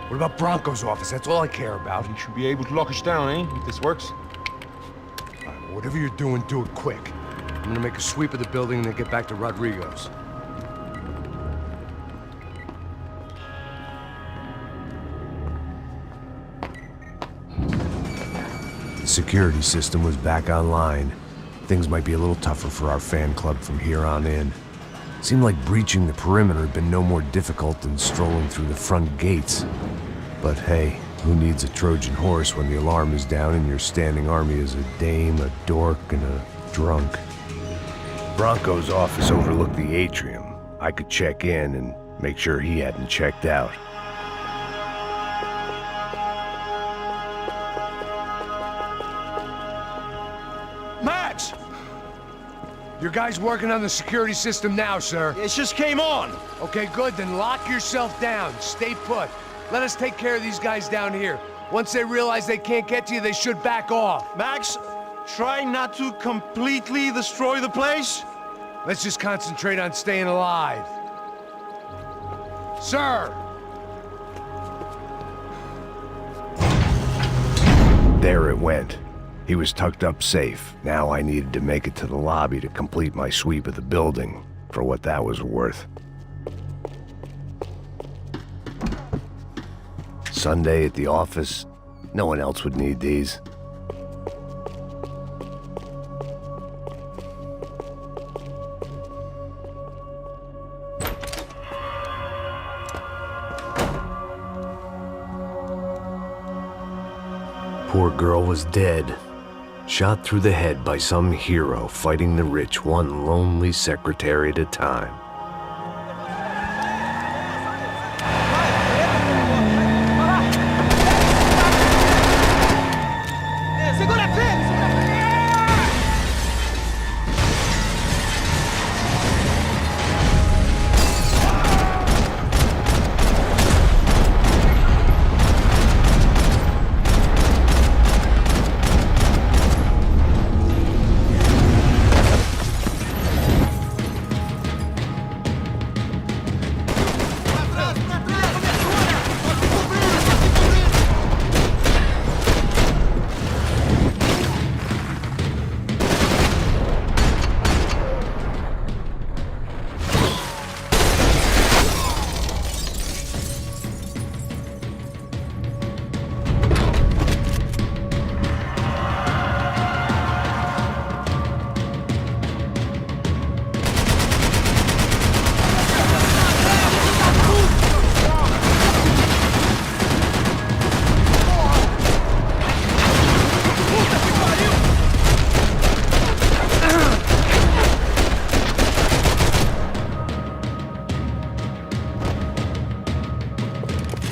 What about Bronco's office? That's all I care about. You should be able to lock us down, eh? If this works. All right, well, whatever you're doing, do it quick. I'm gonna make a sweep of the building and then get back to Rodrigo's. The security system was back online. Things might be a little tougher for our fan club from here on in. Seemed like breaching the perimeter had been no more difficult than strolling through the front gates. But hey, who needs a Trojan horse when the alarm is down and your standing army is a dame, a dork, and a drunk? Bronco's office overlooked the atrium. I could check in and make sure he hadn't checked out. Max! Your guy's working on the security system now, sir. It just came on. Okay, good. Then lock yourself down. Stay put. Let us take care of these guys down here. Once they realize they can't get to you, they should back off. Max, try not to completely destroy the place. Let's just concentrate on staying alive. Sir! There it went. He was tucked up safe. Now I needed to make it to the lobby to complete my sweep of the building, for what that was worth. Sunday at the office. No one else would need these. Poor girl was dead. Shot through the head by some hero fighting the rich one lonely secretary at a time.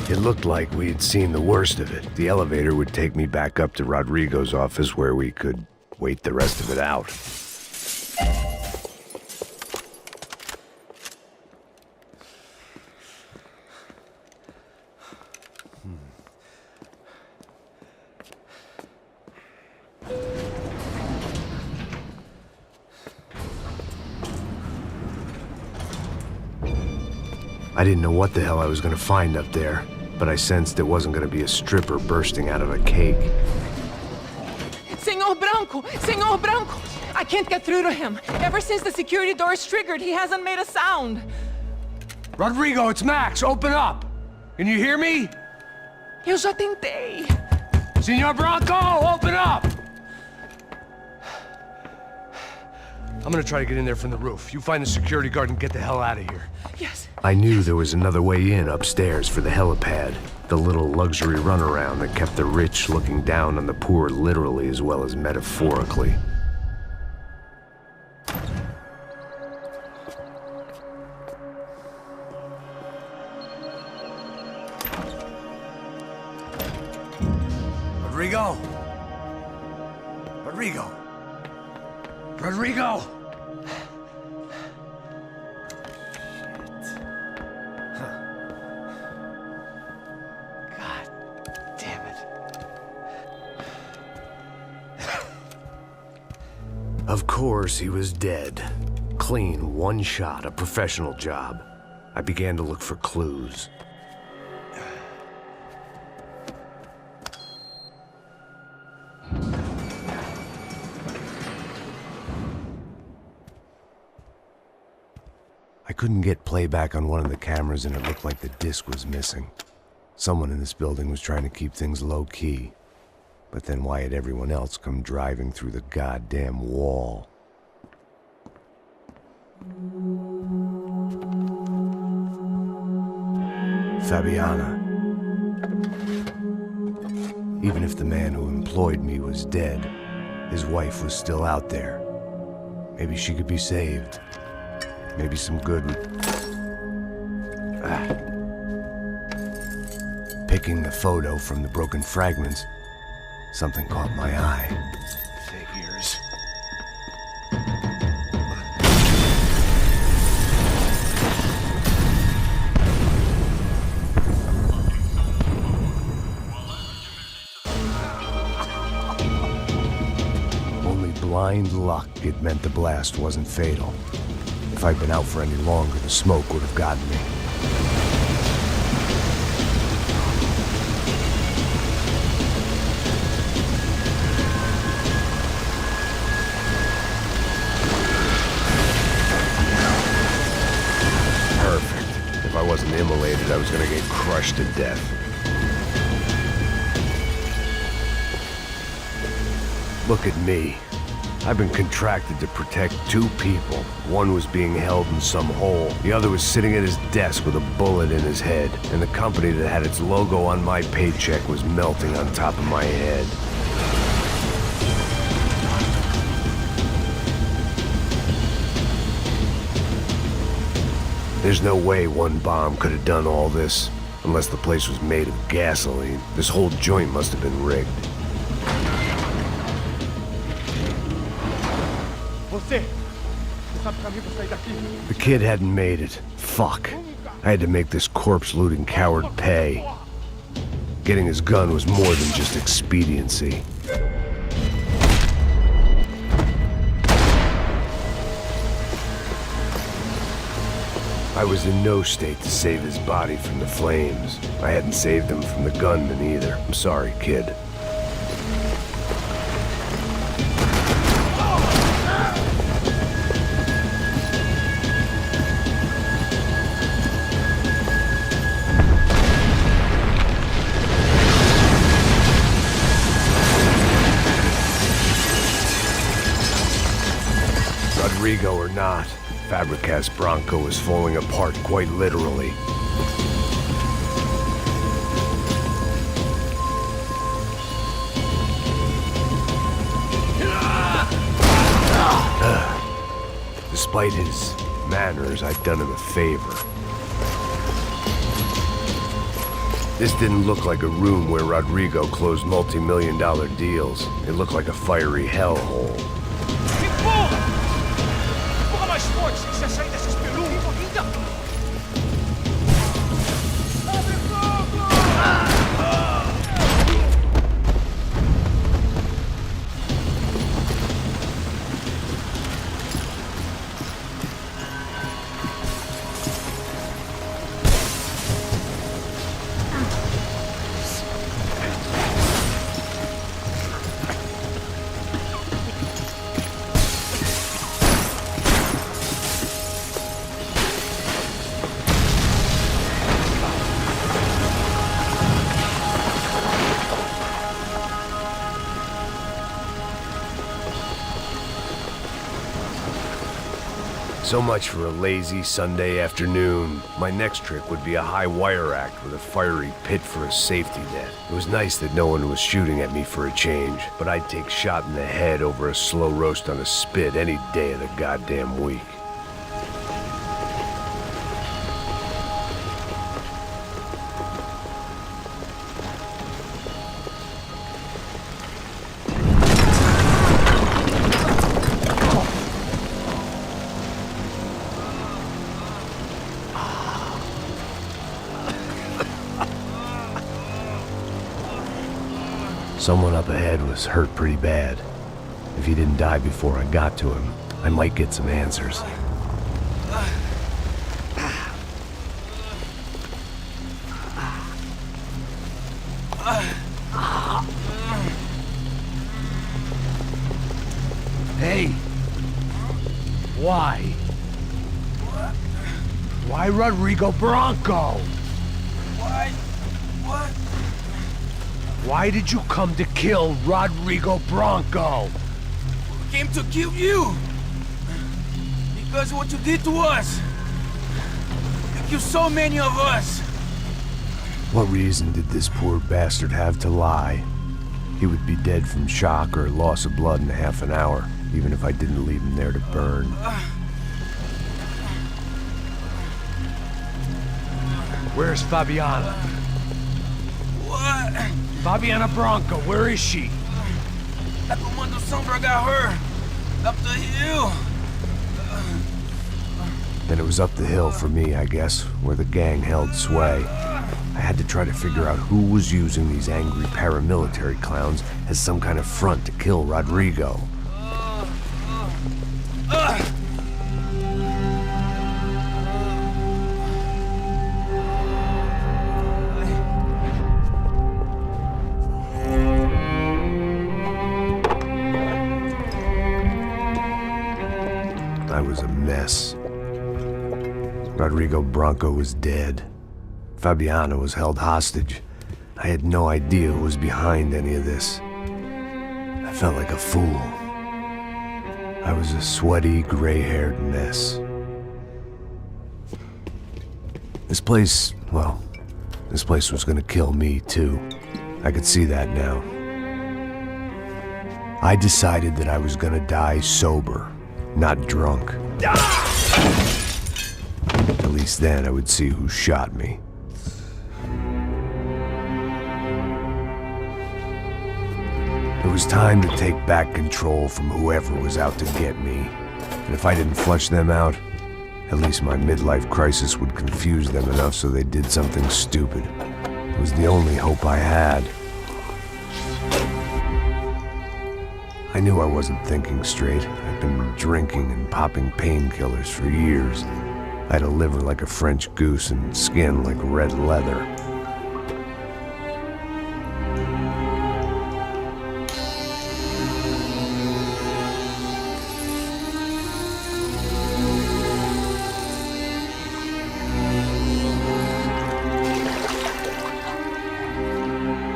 It looked like we had seen the worst of it. The elevator would take me back up to Rodrigo's office where we could wait the rest of it out. I didn't know what the hell I was going to find up there, but I sensed it wasn't going to be a stripper bursting out of a cake. Senor Branco! I can't get through to him. Ever since the security door is triggered, he hasn't made a sound. Rodrigo, it's Max. Open up. Can you hear me? Eu já tentei. Senor Branco, open up! I'm gonna try to get in there from the roof. You find the security guard and get the hell out of here. Yes. I knew there was another way in upstairs for the helipad. The little luxury runaround that kept the rich looking down on the poor literally as well as metaphorically. Rodrigo! Rodrigo! Rodrigo! Of course, he was dead. Clean, one shot, a professional job. I began to look for clues. couldn't get playback on one of the cameras and it looked like the disc was missing. Someone in this building was trying to keep things low-key. But then why had everyone else come driving through the goddamn wall? Fabiana. Even if the man who employed me was dead, his wife was still out there. Maybe she could be saved. Maybe some good would... Picking the photo from the broken fragments, something caught my eye. Figures. Only blind luck it meant the blast wasn't fatal. If I'd been out for any longer, the smoke would have gotten me. Perfect. If I wasn't immolated, I was gonna get crushed to death. Look at me. I've been contracted to protect two people. One was being held in some hole. The other was sitting at his desk with a bullet in his head. And the company that had its logo on my paycheck was melting on top of my head. There's no way one bomb could have done all this. Unless the place was made of gasoline. This whole joint must have been rigged. The kid hadn't made it. Fuck. I had to make this corpse-looting coward pay. Getting his gun was more than just expediency. I was in no state to save his body from the flames. I hadn't saved him from the gunman either. I'm sorry, kid. Rodrigo or not, Fabricas Bronco was falling apart quite literally. Despite his manners, I'd done him a favor. This didn't look like a room where Rodrigo closed multi-million-dollar deals. It looked like a fiery hellhole. So much for a lazy Sunday afternoon. My next trick would be a high wire act with a fiery pit for a safety net. It was nice that no one was shooting at me for a change, but I'd take shot in the head over a slow roast on a spit any day of the goddamn week. Someone up ahead was hurt pretty bad. If he didn't die before I got to him, I might get some answers. Hey! Why? Why Rodrigo Bronco? Why? What? Why did you come to kill Rodrigo Bronco? Came to kill you! Because of what you did to us! You killed so many of us! What reason did this poor bastard have to lie? He would be dead from shock or loss of blood in half an hour, even if I didn't leave him there to burn. Where's Fabiana? What? Fabiana Bronco, where is she? That Comando Sombra got her! Up the hill! Then it was up the hill for me, I guess, where the gang held sway. I had to try to figure out who was using these angry paramilitary clowns as some kind of front to kill Rodrigo. I was a mess. Rodrigo Bronco was dead. Fabiana was held hostage. I had no idea who was behind any of this. I felt like a fool. I was a sweaty, gray-haired mess. This place, well, this place was gonna kill me too. I could see that now. I decided that I was gonna die sober, not drunk. At least then I would see who shot me. It was time to take back control from whoever was out to get me. And if I didn't flush them out, at least my midlife crisis would confuse them enough so they did something stupid. It was the only hope I had. I knew I wasn't thinking straight. I'd been drinking and popping painkillers for years. I had a liver like a French goose and skin like red leather.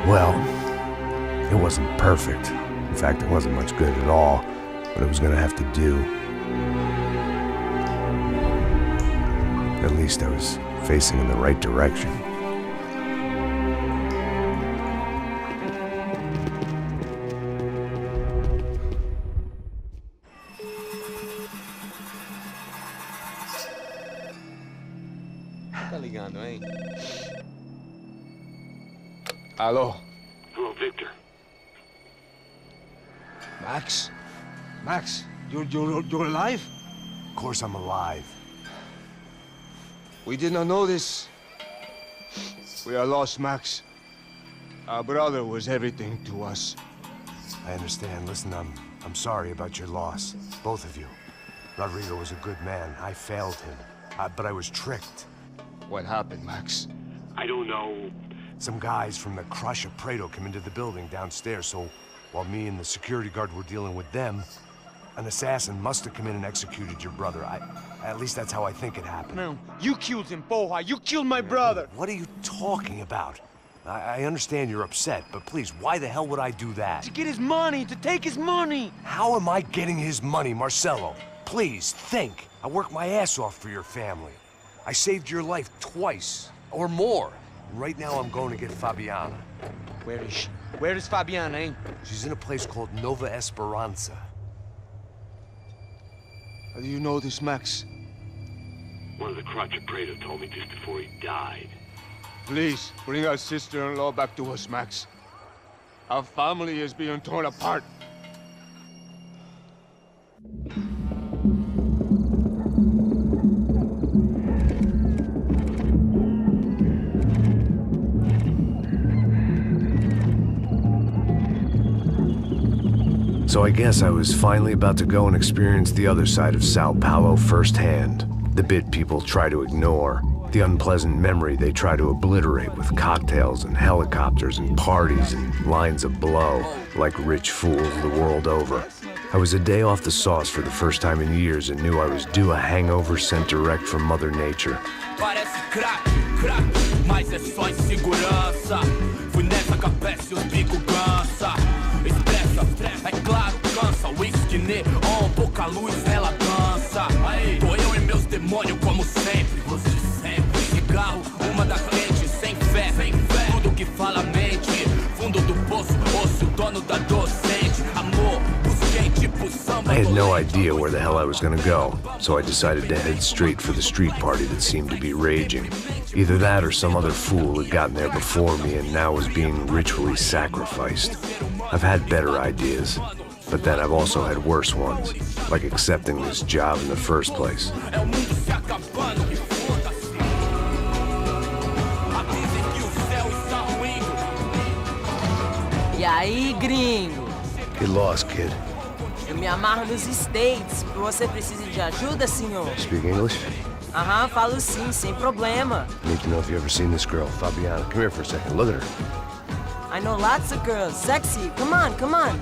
Well, it wasn't perfect. In fact, it wasn't much good at all, but it was gonna have to do. At least I was facing in the right direction. Tá ligando, hein? Alô? Hello, Victor. Max? Max, you're alive? Of course I'm alive. We did not know this. We are lost, Max. Our brother was everything to us. I understand. Listen, I'm sorry about your loss. Both of you. Rodrigo was a good man. I failed him. But I was tricked. What happened, Max? I don't know. Some guys from the Crush of Prado came into the building downstairs, so while me and the security guard were dealing with them, an assassin must have come in and executed your brother. At least that's how I think it happened. No, you killed him, Poha. You killed my brother. What are you talking about? I understand you're upset, but please, why the hell would I do that? To get his money, to take his money. How am I getting his money, Marcelo? Please, think. I worked my ass off for your family. I saved your life twice, or more. Right now, I'm going to get Fabiana. Where is she? Where is Fabiana, eh? She's in a place called Nova Esperanza. How do you know this, Max? One of the Crotch of Prado told me just before he died. Please, bring our sister-in-law back to us, Max. Our family is being torn apart. So I guess I was finally about to go and experience the other side of Sao Paulo firsthand. The bit people try to ignore. The unpleasant memory they try to obliterate with cocktails and helicopters and parties and lines of blow, like rich fools the world over. I was a day off the sauce for the first time in years and knew I was due a hangover sent direct from Mother Nature. Parece crack, crack, mas é só insegurança. Fui nessa capece, os bico cansa. Expressa, é claro, cansa. Whisky neon, pouca luz, ela dança. Tô eu e meus demônios como sempre. Você sempre. Cigarro, uma da frente, sem fé. Tudo que fala mente. Fundo do poço, osso, dono da docente. Amor, busquei tipo samba. I had no idea where the hell I was gonna go, so I decided to head straight for the street party that seemed to be raging. Either that or some other fool had gotten there before me and now was being ritually sacrificed. I've had better ideas, but then I've also had worse ones, like accepting this job in the first place. E aí, gringo? Get lost, kid. Eu me amarro nos States. Você precisa de ajuda, senhor? Speak English? Aham, falo sim, sem problema. I need to know if you've ever seen this girl, Fabiana. Come here for a second. Look at her. I know lots of girls. Sexy. Come on, come on.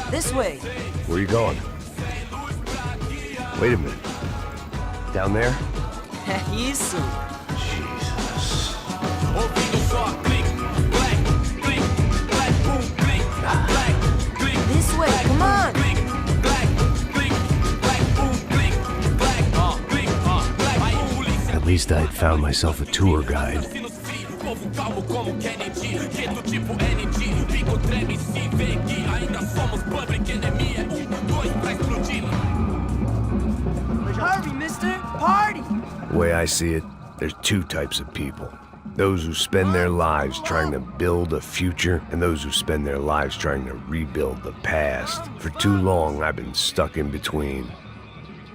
This way. Where are you going? Wait a minute. Down there? Isso. Jesus. This way, come on. At least I had found myself a tour guide. Hurry, mister. Party. The way I see it, there's two types of people. Those who spend their lives trying to build a future, and those who spend their lives trying to rebuild the past. For too long, I've been stuck in between.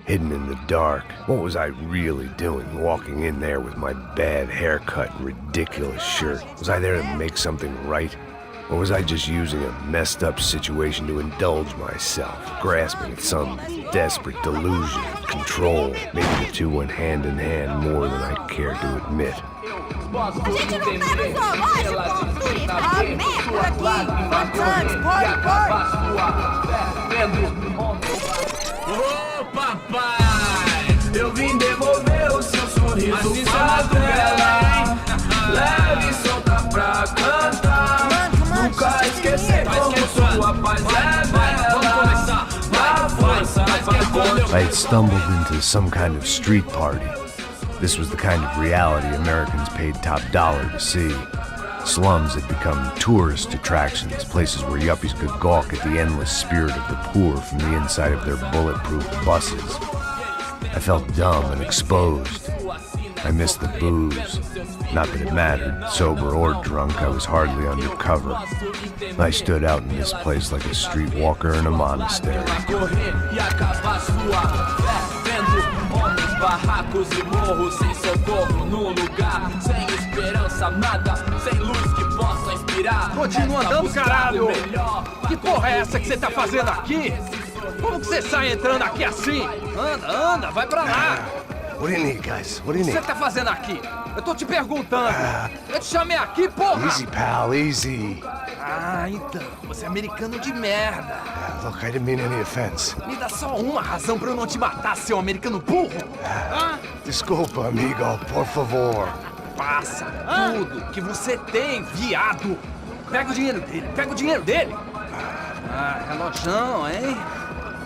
Hidden in the dark. What was I really doing walking in there with my bad haircut and ridiculous shirt? Was I there to make something right? Or was I just using a messed up situation to indulge myself, grasping at some desperate delusion of control? Maybe the two went hand in hand more than I care to admit. A gente não tá no zoológico, turista de merda aqui. Ô papai, eu vim devolver o seu sorriso pra tela. Leve e solta pra cantar. Nunca esquecer como sua paz é bela. Na força pra I had stumbled into some kind of street party. This was the kind of reality Americans paid top dollar to see. Slums had become tourist attractions, places where yuppies could gawk at the endless spirit of the poor from the inside of their bulletproof buses. I felt dumb and exposed. I missed the booze. Not that it mattered. Sober or drunk, I was hardly undercover. I stood out in this place like a streetwalker in a monastery. Barracos e morros sem socorro no lugar, sem esperança nada, sem luz que possa inspirar. Continua andando, caralho! Que porra é essa que você tá fazendo aqui? Como que você sai entrando aqui assim? Anda, vai pra lá! What do you need, guys? What do you O que need? você tá fazendo aqui? Eu tô te perguntando. Eu te chamei aqui, porra! Easy, pal, easy. Ah, então, você é americano de merda. Look, I didn't mean any offense. Me dá só uma razão pra eu não te matar, seu americano burro. Desculpa, amigo, por favor. Passa tudo que você tem, viado. Pega o dinheiro dele, Ah, relojão, hein?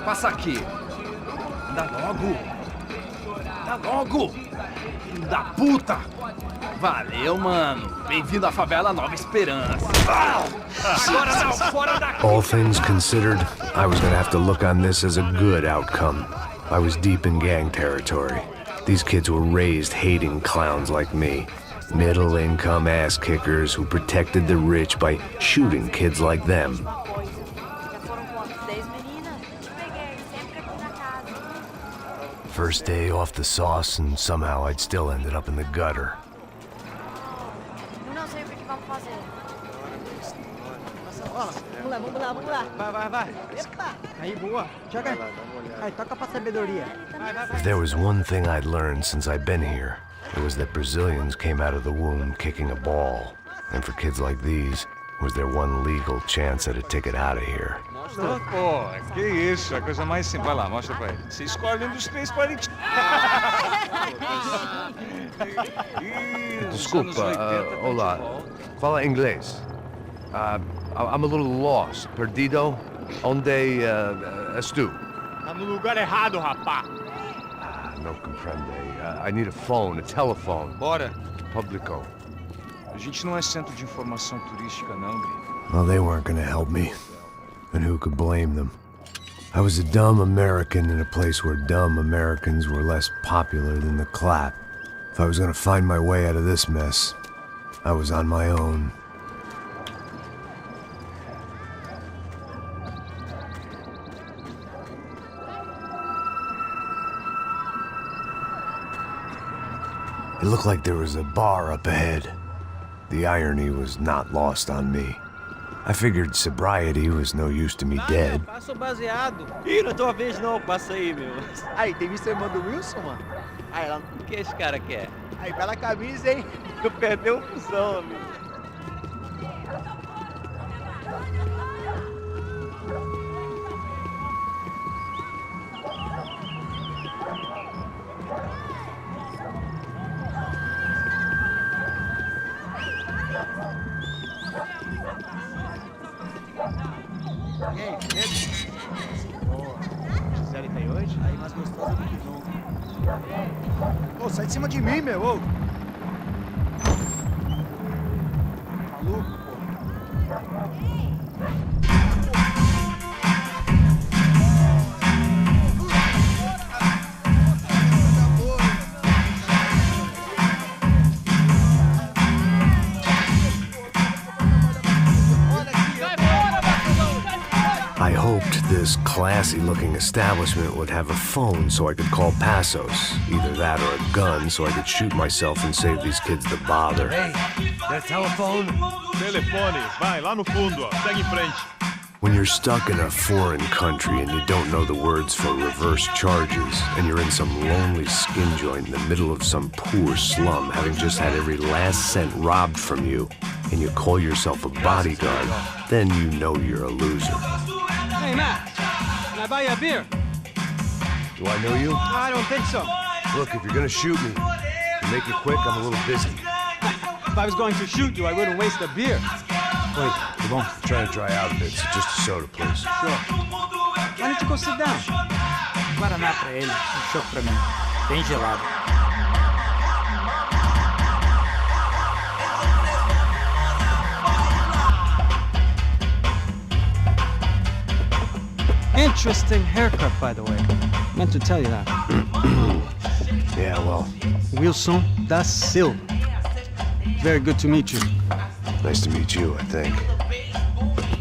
Passa aqui. Dá logo. Filho da puta. Valeu, mano. Bem-vindo à favela Nova Esperança. Agora não, fora daqui. All things considered, I was gonna have to look on this as a good outcome. I was deep in gang territory. These kids were raised hating clowns like me. Middle-income ass-kickers who protected the rich by shooting kids like them. First day off the sauce, and somehow I'd still ended up in the gutter. Não sei o que vamos fazer. Vamos lá. Vai. Epa! Aí, boa. Joga aí. Aí, toca pra sabedoria. If there was one thing I'd learned since I'd been here, it was that Brazilians came out of the womb kicking a ball. And for kids like these, was their one legal chance at a ticket out of here. Pô, que isso, a coisa mais simples. Vai lá, mostra pra ele. Você escolhe um dos três palitinhos. Desculpa, olá. Fala inglês. I'm a little lost. Perdido? Onde és tu? Tá no lugar errado, rapá. No comprende. I need a phone, a telephone. Bora. Publico. A gente não é centro de informação turística, não, gringo. Well, they weren't gonna help me. And who could blame them? I was a dumb American in a place where dumb Americans were less popular than the clap. If I was gonna find my way out of this mess, I was on my own. It looked like there was a bar up ahead. The irony was not lost on me. I figured sobriety was no use to me dead. Passo baseado. Ih, não é tua vez não, passa aí, meu. Aí, tem visto a irmã do Wilson, mano? Aí, ela... O que esse cara quer? Aí, bela camisa, hein? Tu perdeu o fusão, amigo. E aí, Pedro? Boa. Gisele tem hoje? Aí, mais gostosa do que nunca. Ô, sai de cima de mim, meu, ô! Maluco, pô. I hoped this classy-looking establishment would have a phone so I could call Passos. Either that or a gun so I could shoot myself and save these kids the bother. Hey, that telephone? Telefone, vai, lá no fundo, ó. Segue em frente. When you're stuck in a foreign country and you don't know the words for reverse charges, and you're in some lonely skin joint in the middle of some poor slum, having just had every last cent robbed from you, and you call yourself a bodyguard, then you know you're a loser. Hey, Matt, can I buy you a beer? Do I know you? I don't think so. Look, if you're gonna shoot me, to make it quick, I'm a little busy. If I was going to shoot you, I wouldn't waste a beer. Wait, come on. I'm trying to dry out a bit, so just a soda, please. Sure. Why don't you go sit down? Guaraná pra ele, chopp pra mim. Bem gelado. Interesting haircut, by the way. Meant to tell you that. Yeah, well, Wilson da Silva. Very good to meet you. nice to meet you, I think.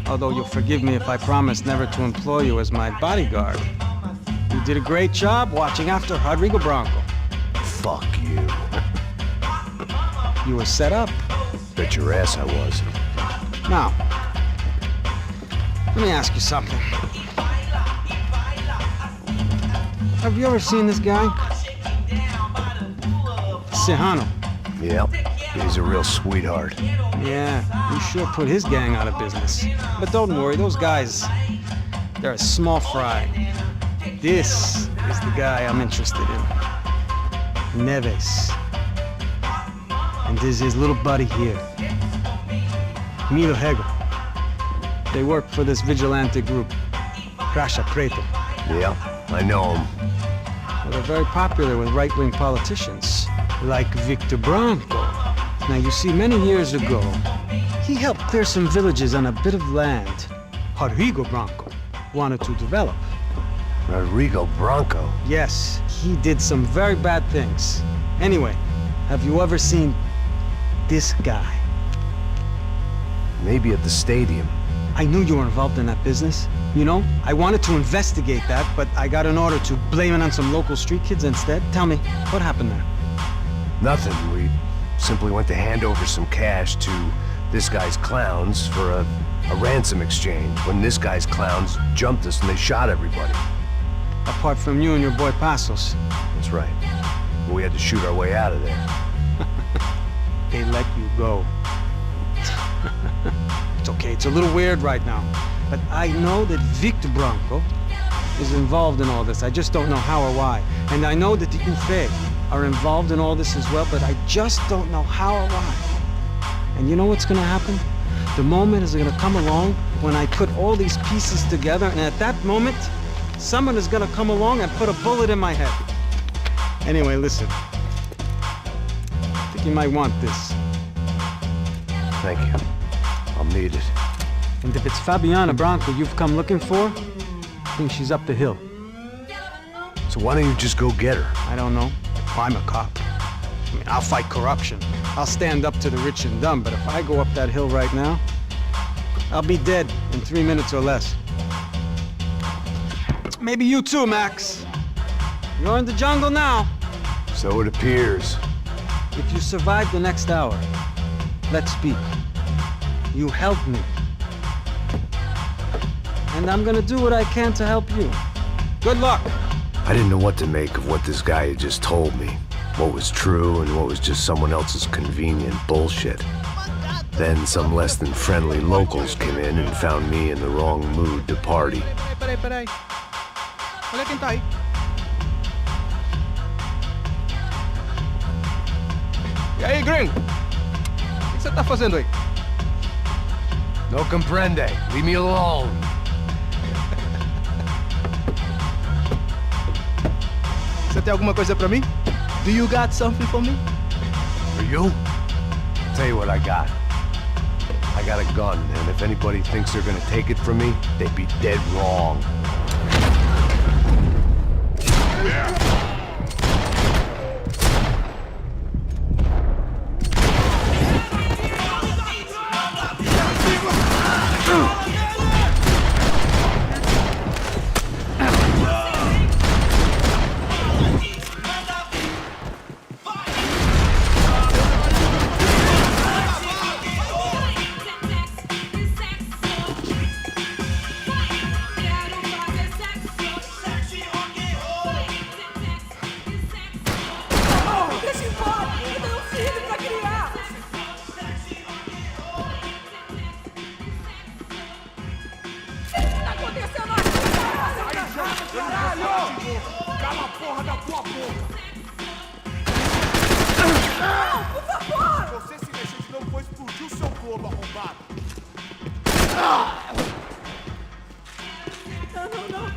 Although you'll forgive me if I promise never to employ you as my bodyguard. You did a great job watching after Rodrigo Branco. Fuck you. You were set up. Bet your ass I was. Now, let me ask you something. Have you ever seen this guy? Serrano. Yep, he's a real sweetheart. Yeah, he sure put his gang out of business. But don't worry, those guys, they're a small fry. This is the guy I'm interested in. Neves. And this is his little buddy here. Milo Hegel. They work for this vigilante group, Cracha Preto. Yeah, I know him. Well, they're very popular with right-wing politicians, like Victor Branco. Now, you see, many years ago, he helped clear some villages on a bit of land Rodrigo Branco wanted to develop. Rodrigo Branco? Yes, he did some very bad things. Anyway, have you ever seen this guy? Maybe at the stadium. I knew you were involved in that business. You know, I wanted to investigate that, but I got an order to blame it on some local street kids instead. Tell me, what happened there? Nothing. We simply went to hand over some cash to this guy's clowns for a ransom exchange when this guy's clowns jumped us and they shot everybody. Apart from you and your boy Passos. That's right. We had to shoot our way out of there. They let you go. It's okay. It's a little weird right now. But I know that Victor Branco is involved in all this. I just don't know how or why. And I know that the UFE are involved in all this as well, but I just don't know how or why. And you know what's gonna happen? The moment is gonna come along when I put all these pieces together, and at that moment, someone is gonna come along and put a bullet in my head. Anyway, listen. I think you might want this. Thank you. I'll need it. And if it's Fabiana Branco you've come looking for, I think she's up the hill. So why don't you just go get her? I don't know. I'm a cop. I mean, I'll fight corruption. I'll stand up to the rich and dumb, but if I go up that hill right now, I'll be dead in 3 minutes or less. Maybe you too, Max. You're in the jungle now. So it appears. If you survive the next hour, let's speak. You help me. And I'm gonna do what I can to help you. Good luck. I didn't know what to make of what this guy had just told me. What was true and what was just someone else's convenient bullshit. Then some less than friendly locals came in and found me in the wrong mood to party. Peraí. Olha quem tá aí. E aí, gringo? O que você tá fazendo aí? No comprende. Leave me alone. Você tem alguma coisa pra mim? Do you got something for me? For you? Tell you what I got. I got a gun, and if anybody thinks they're gonna take it from me, they'd be dead wrong.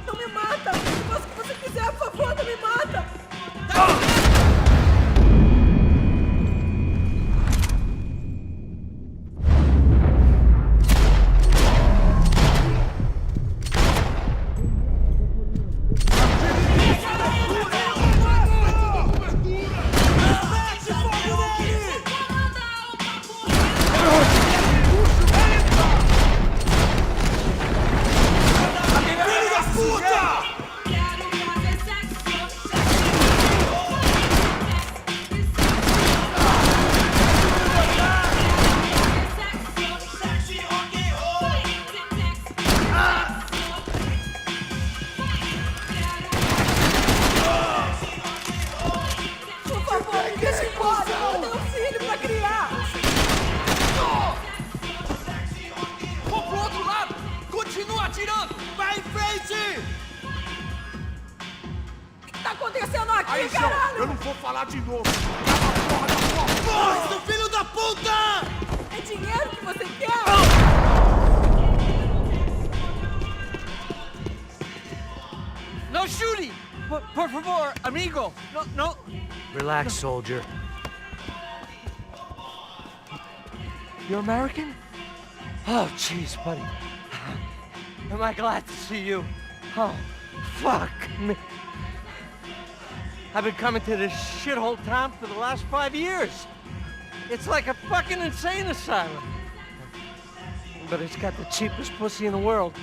Não me mata! Faça o que você quiser, por favor, não me mata! Aí, João, eu não vou falar de novo. Cala a porra da tua porra, seu filho da puta! É dinheiro que você quer? No shooting! Por favor, amigo! No. Relax, soldier. You're American? Oh, jeez, buddy. Am I glad to see you? Oh, fuck me. I've been coming to this shithole town for the last 5 years. It's like a fucking insane asylum. But it's got the cheapest pussy in the world.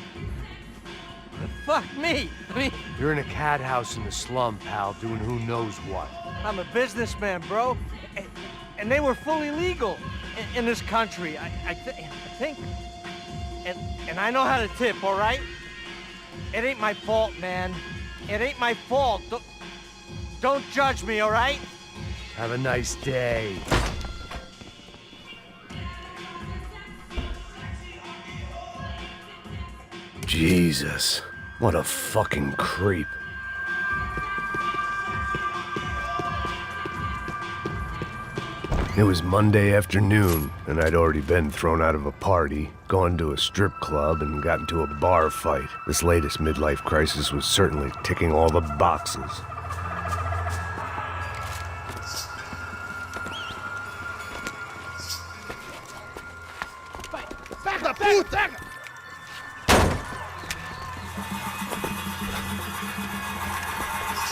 But fuck me. I mean... You're in a cat house in the slum, pal, doing who knows what. I'm a businessman, bro. And they were fully legal in this country, I think. And I know how to tip, all right? It ain't my fault, man. It ain't my fault. Don't judge me, all right? Have a nice day. Jesus, what a fucking creep. It was Monday afternoon, and I'd already been thrown out of a party, gone to a strip club, and got into a bar fight. This latest midlife crisis was certainly ticking all the boxes. Pega, puta!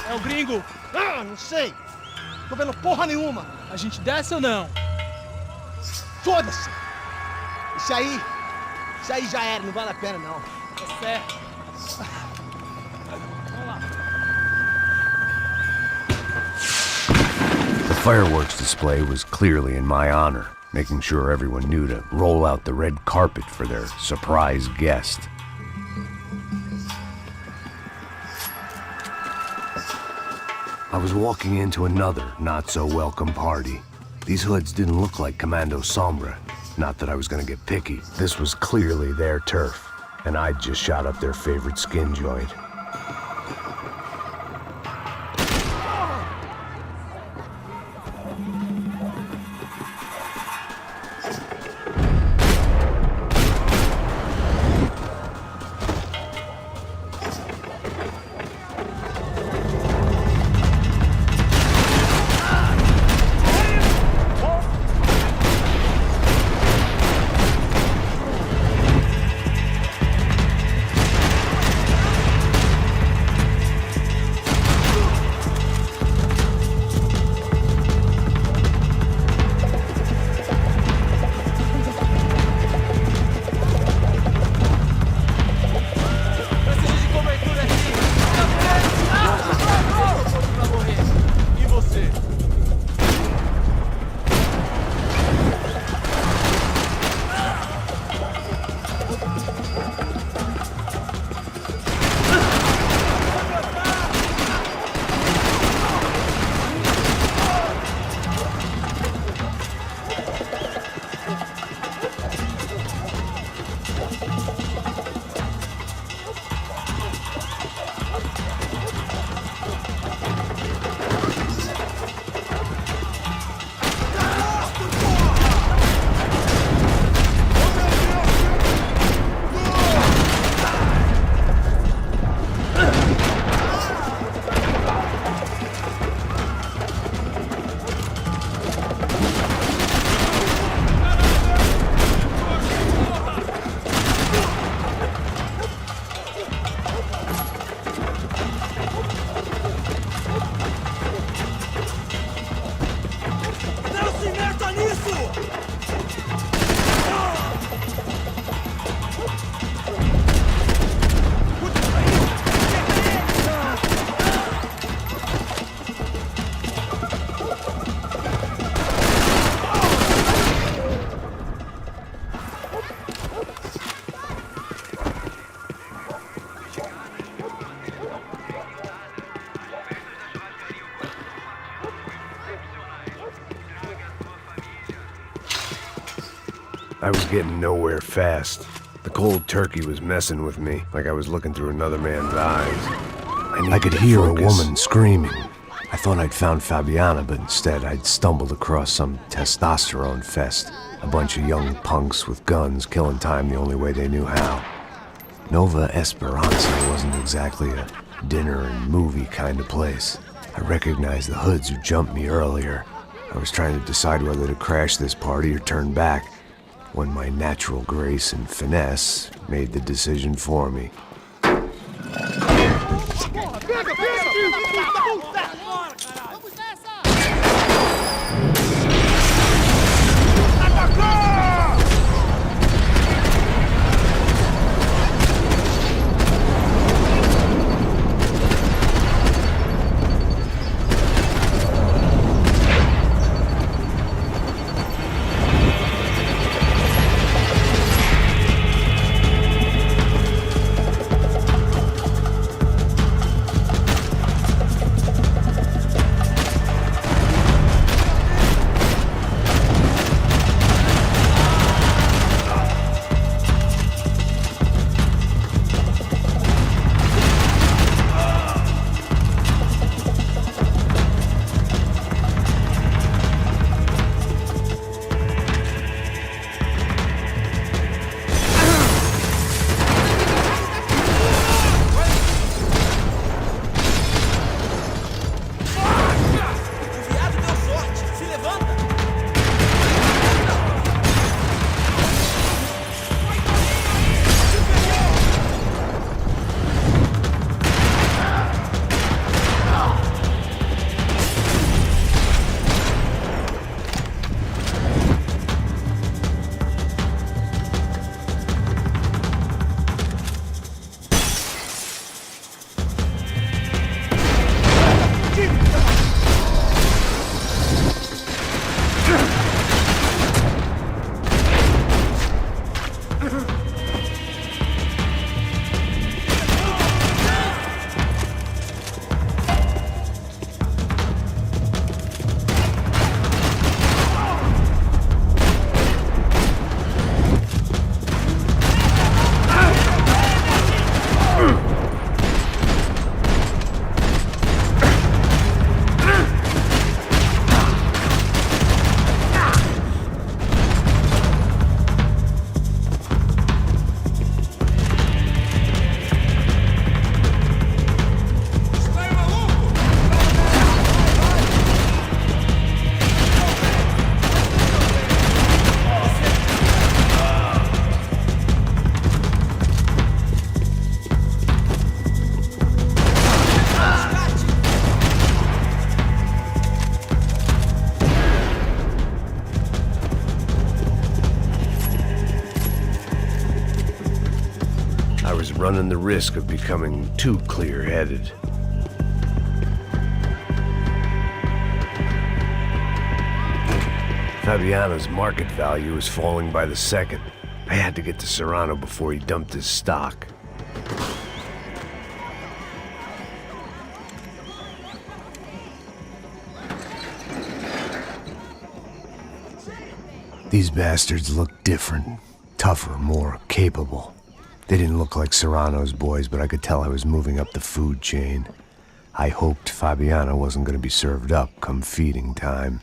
É o gringo! Ah, não sei! Tô vendo porra nenhuma! A gente desce ou não? Foda-se! Isso aí já era, não vale a pena não. Tá certo. Vamos lá. The fireworks display was clearly in my honor, making sure everyone knew to roll out the red carpet for their surprise guest. I was walking into another not-so-welcome party. These hoods didn't look like Commando Sombra. Not that I was gonna get picky. This was clearly their turf, and I'd just shot up their favorite skin joint. I was getting nowhere fast. The cold turkey was messing with me, like I was looking through another man's eyes. I could hear a woman screaming. I thought I'd found Fabiana, but instead I'd stumbled across some testosterone fest. A bunch of young punks with guns killing time the only way they knew how. Nova Esperanza wasn't exactly a dinner and movie kind of place. I recognized the hoods who jumped me earlier. I was trying to decide whether to crash this party or turn back, when my natural grace and finesse made the decision for me. I was running the risk of becoming too clear-headed. Fabiano's market value was falling by the second. I had to get to Serrano before he dumped his stock. These bastards looked different, tougher, more capable. They didn't look like Serrano's boys, but I could tell I was moving up the food chain. I hoped Fabiano wasn't going to be served up come feeding time.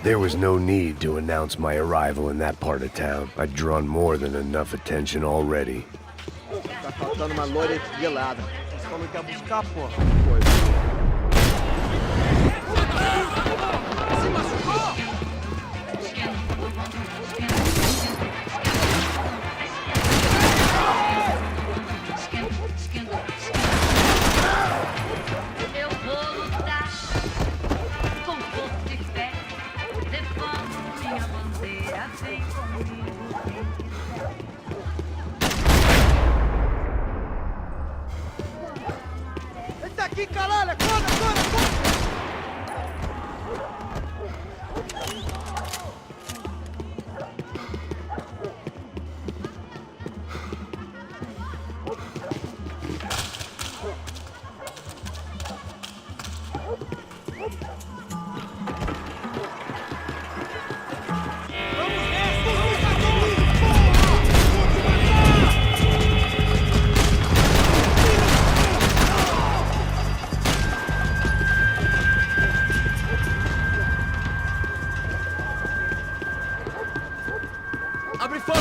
There was no need to announce my arrival in that part of town. I'd drawn more than enough attention already. Tá faltando uma loira gelada. Você falou que ia buscar, pô. Se machucou? Eu vou lutar com força e fé. Levando minha bandeira, vem comigo. Eita aqui, caralho! Corre, corre, corre! Abre fogo!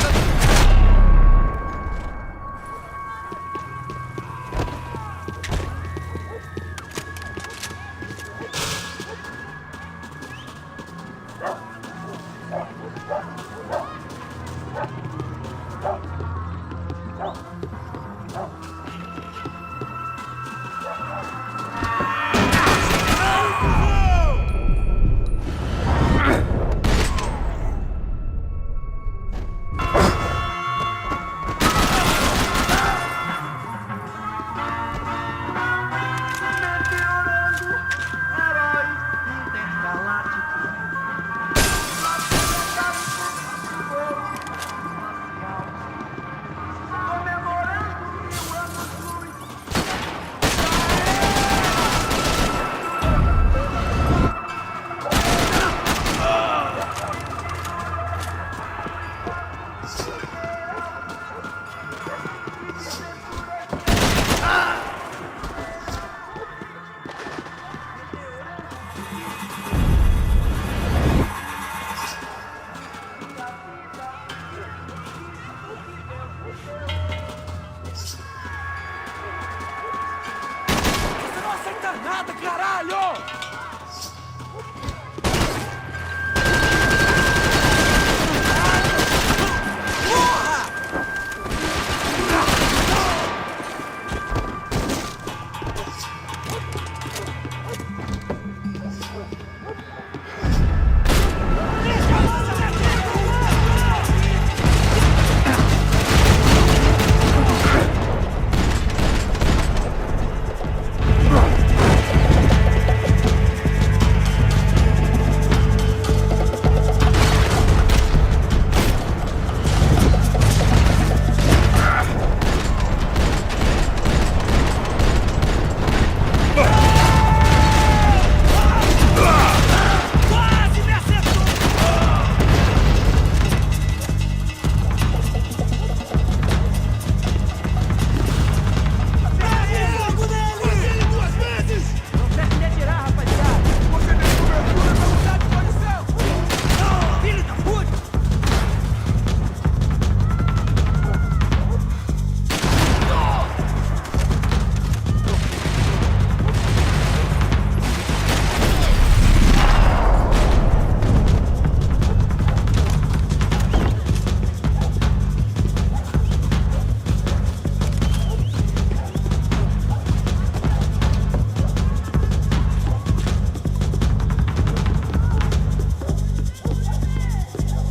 Nada, caralho!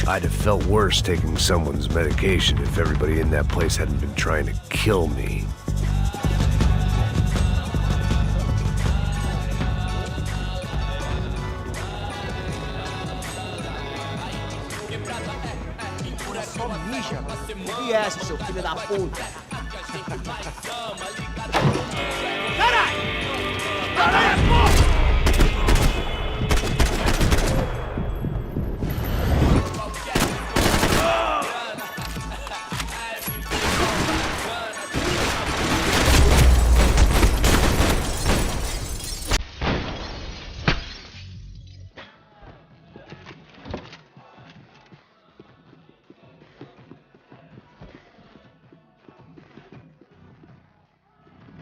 I'd have felt worse taking someone's medication if everybody in that place hadn't been trying to kill me. O que é essa, seu filho da puta?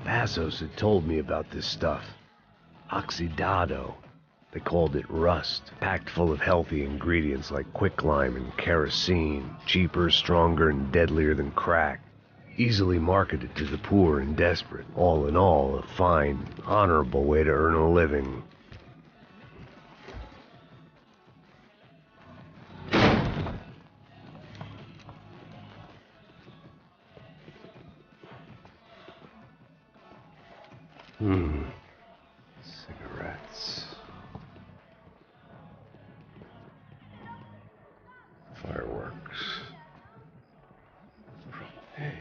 Passos had told me about this stuff. Oxidado. They called it rust, packed full of healthy ingredients like quicklime and kerosene, cheaper, stronger, and deadlier than crack. Easily marketed to the poor and desperate. All in all, a fine, honorable way to earn a living. Cigarettes. Fireworks. Hey.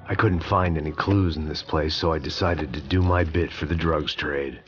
I couldn't find any clues in this place, so I decided to do my bit for the drugs trade.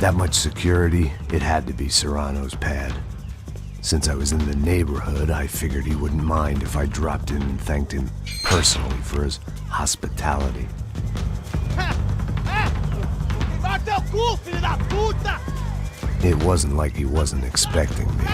That much security, it had to be Serrano's pad. Since I was in the neighborhood, I figured he wouldn't mind if I dropped in and thanked him personally for his hospitality. It wasn't like he wasn't expecting me.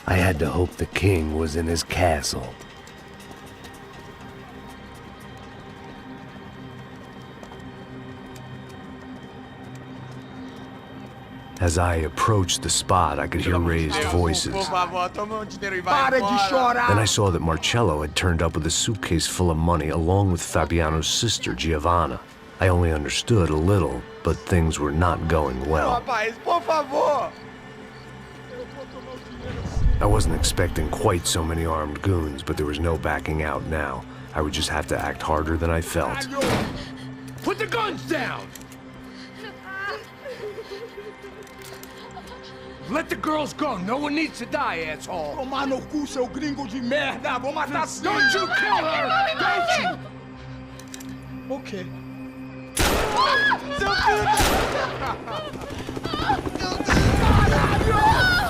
I had to hope the king was in his castle. As I approached the spot, I could hear raised voices. Then I saw that Marcello had turned up with a suitcase full of money along with Fabiano's sister, Giovanna. I only understood a little, but things were not going well. I wasn't expecting quite so many armed goons, but there was no backing out now. I would just have to act harder than I felt. Put the guns down! Let the girls go. No one needs to die, asshole. Tomar no cu, seu gringo de merda. Vou matar sim. Don't you kill her! Don't you? Okay. Caralho!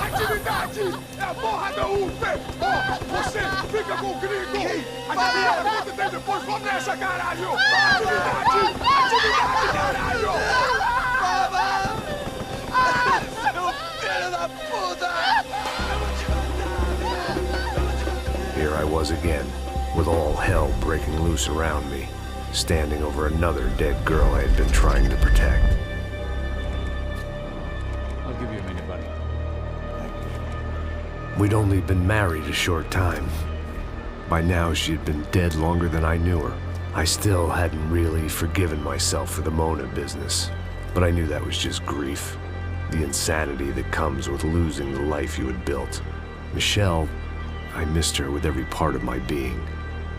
Atividade! É a porra da UP! Ó, você fica com o gringo! Atividade, quanto tempo depois, vamos nessa, caralho! Atividade! Atividade, caralho! Here I was again, with all hell breaking loose around me, standing over another dead girl I had been trying to protect. I'll give you a minute, buddy. We'd only been married a short time. By now, she had been dead longer than I knew her. I still hadn't really forgiven myself for the Mona business, but I knew that was just grief. The insanity that comes with losing the life you had built. Michelle, I missed her with every part of my being.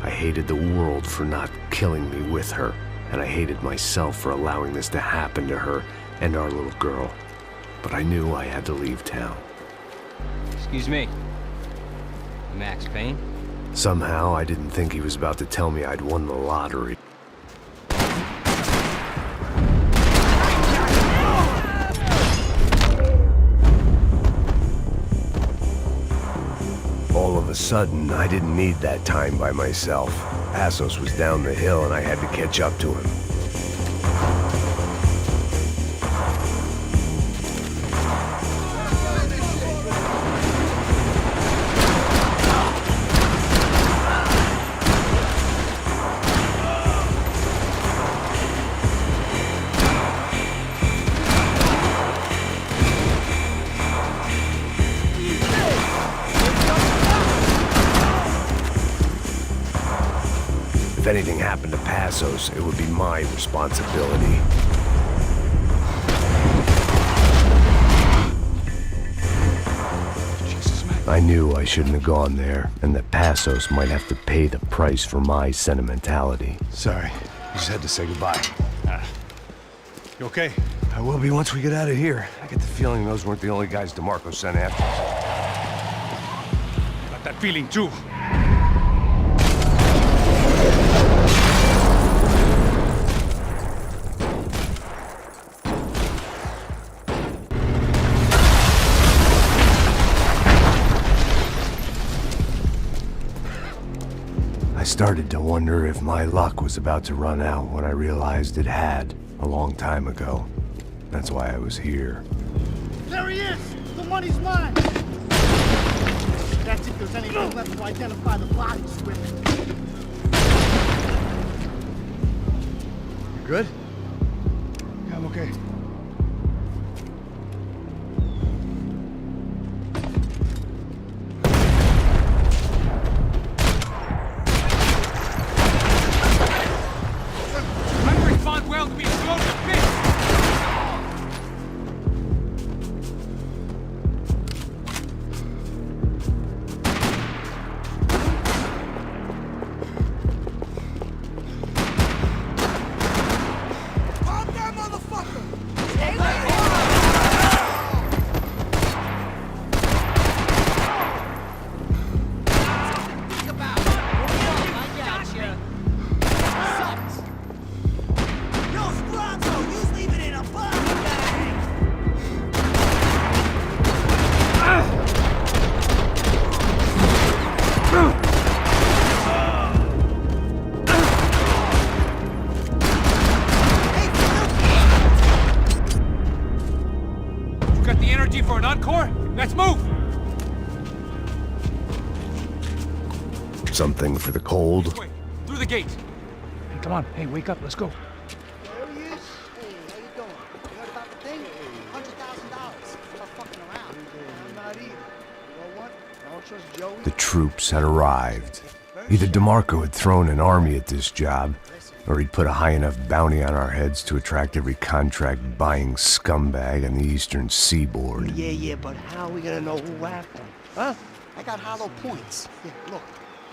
I hated the world for not killing me with her, and I hated myself for allowing this to happen to her and our little girl. But I knew I had to leave town. Excuse me. Max Payne? Somehow, I didn't think he was about to tell me I'd won the lottery. All of a sudden, I didn't need that time by myself. Passos was down the hill and I had to catch up to him. If anything happened to Passos, it would be my responsibility. I knew I shouldn't have gone there, and that Passos might have to pay the price for my sentimentality. Sorry, I just had to say goodbye. You okay? I will be once we get out of here. I get the feeling those weren't the only guys DeMarco sent after us. Got that feeling too. I started to wonder if my luck was about to run out when I realized it had, a long time ago. That's why I was here. There he is! The money's mine! That's if there's anything left to identify the bodies with. You good? Yeah, I'm okay. For an encore? Let's move! Something for the cold? Wait, through the gate. Hey, come on. Hey, wake up. Let's go. There he is. Hey, how you doing? You heard about the thing? $100,000. trust Joey? The troops had arrived. Either DeMarco had thrown an army at this job, or he'd put a high enough bounty on our heads to attract every contract-buying scumbag on the eastern seaboard. Yeah, but how are we gonna know who whacked him? Huh? I got hollow points. Yeah, look,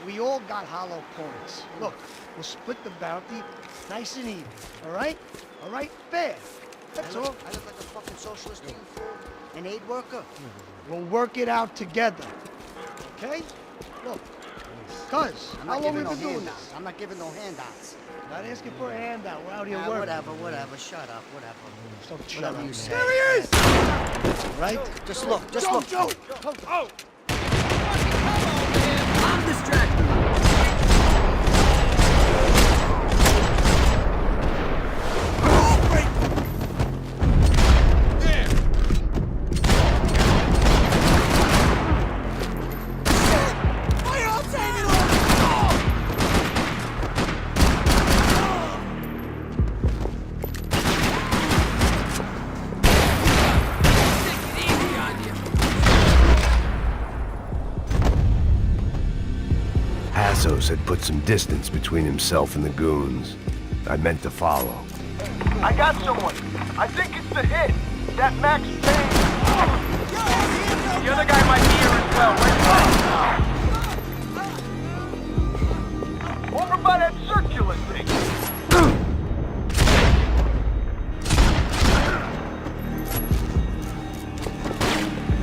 we all got hollow points. Look, we'll split the bounty nice and even, all right? All right? Fair. That's all. I look like a fucking socialist to you, fool? An aid worker? We'll work it out together, okay? Look, cuz, how long we been doing this? I'm not giving no handouts. Not asking for a handout. We're out here working. Whatever. Shut up, whatever. Don't shut up. You say. There he is! Right? Just look, just look. Joe! Oh! I'm distracted. Passos had put some distance between himself and the goons. I meant to follow. I got someone. I think it's the hit. That Max Payne. The other guy might be here as well. Over by that circular thing.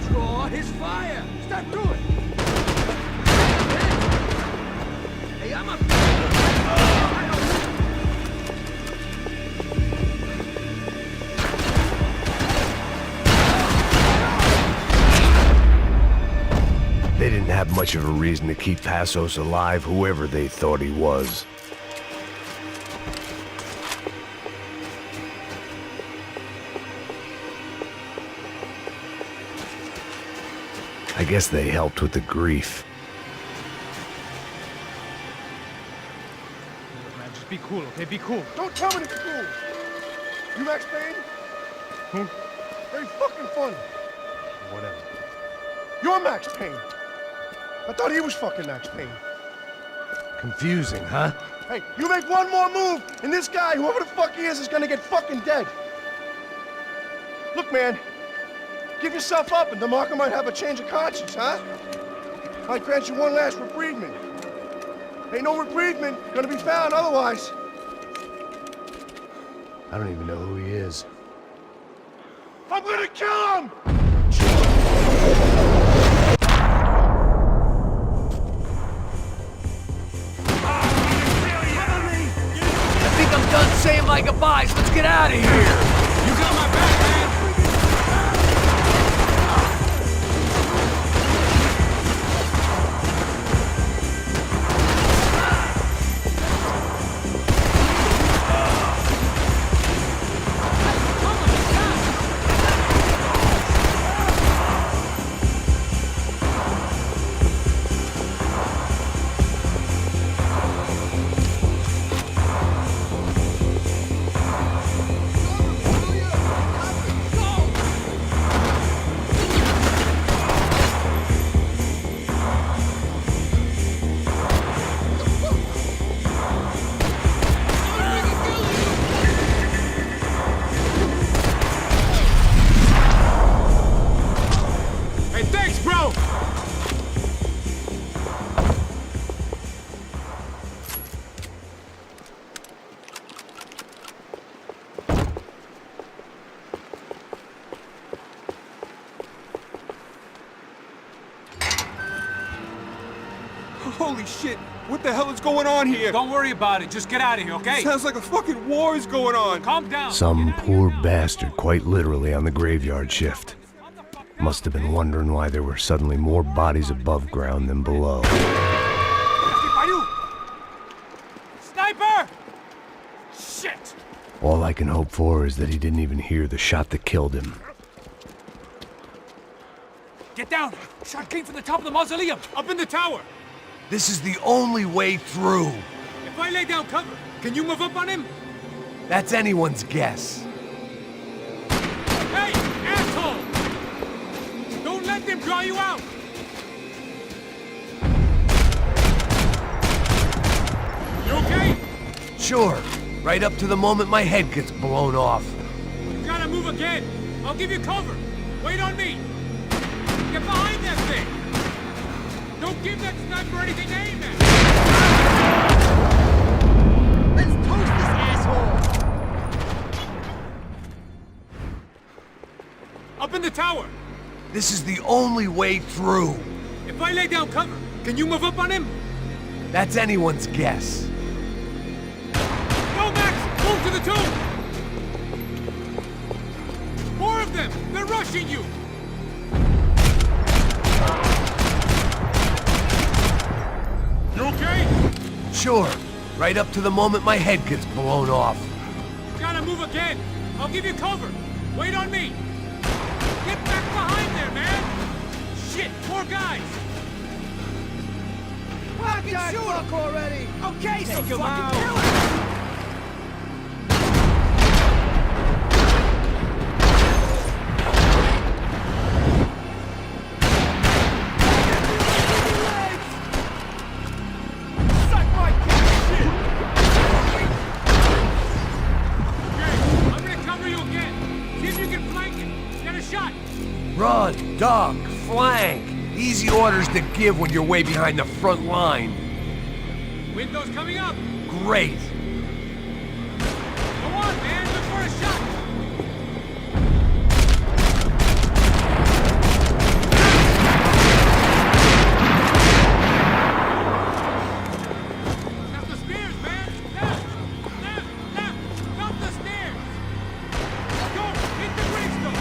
Draw his fire. Stop doing. Hey, I'm up. They didn't have much of a reason to keep Passos alive, whoever they thought he was. I guess they helped with the grief. Man, just be cool, okay? Be cool. Don't tell me to be cool. You Max Payne? Who? Very fucking funny. Whatever. You're Max Payne. I thought he was fucking Max Payne. Confusing, huh? Hey, you make one more move, and this guy, whoever the fuck he is gonna get fucking dead. Look, man, give yourself up, and DeMarco might have a change of conscience, huh? Might grant you one last reprievement. Ain't no reprievement gonna be found otherwise. I don't even know who he is. I'm gonna kill him! I think I'm done saying my goodbyes. Let's get out of here. You got my back, man. Hey, thanks, bro! Holy shit! What the hell is going on here? Don't worry about it. Just get out of here, okay? Sounds like a fucking war is going on. Calm down. Some poor bastard quite literally on the graveyard shift. Must have been wondering why there were suddenly more bodies above ground than below. Sniper! Shit! All I can hope for is that he didn't even hear the shot that killed him. Get down! Shot came from the top of the mausoleum! Up in the tower! This is the only way through. If I lay down cover, can you move up on him? That's anyone's guess. Hey, asshole! Don't let them draw you out! You okay? Sure. Right up to the moment my head gets blown off. You gotta move again. I'll give you cover. Wait on me. Get behind that thing. Don't give that sniper anything to aim at. Let's toast this asshole! Up in the tower. This is the only way through. If I lay down cover, can you move up on him? That's anyone's guess. Go, Max! Move to the tomb! More of them! They're rushing you! You okay? Sure. Right up to the moment my head gets blown off. You gotta move again! I'll give you cover! Wait on me! Get back behind there, man! Shit! More guys! Fucking shoot him already! Okay, so Take him fucking out. kill him! Suck my dick, shit! Okay, I'm gonna cover you again. See if you can flank it. Get a shot. Run, duck, flank. Easy orders to give when you're way behind the front line. Window's coming up. Great. Go on, man. Look for a shot. Up the stairs, man. Left. Up the stairs. Go. Hit the gravestone.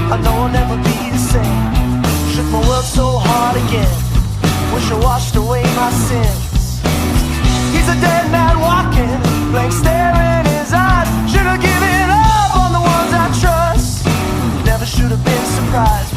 I know I'll never be the same. Shook my world so hard again. Wish I washed away my sins. He's a dead man walking, blank stare in his eyes. Should have given up on the ones I trust. Never should have been surprised.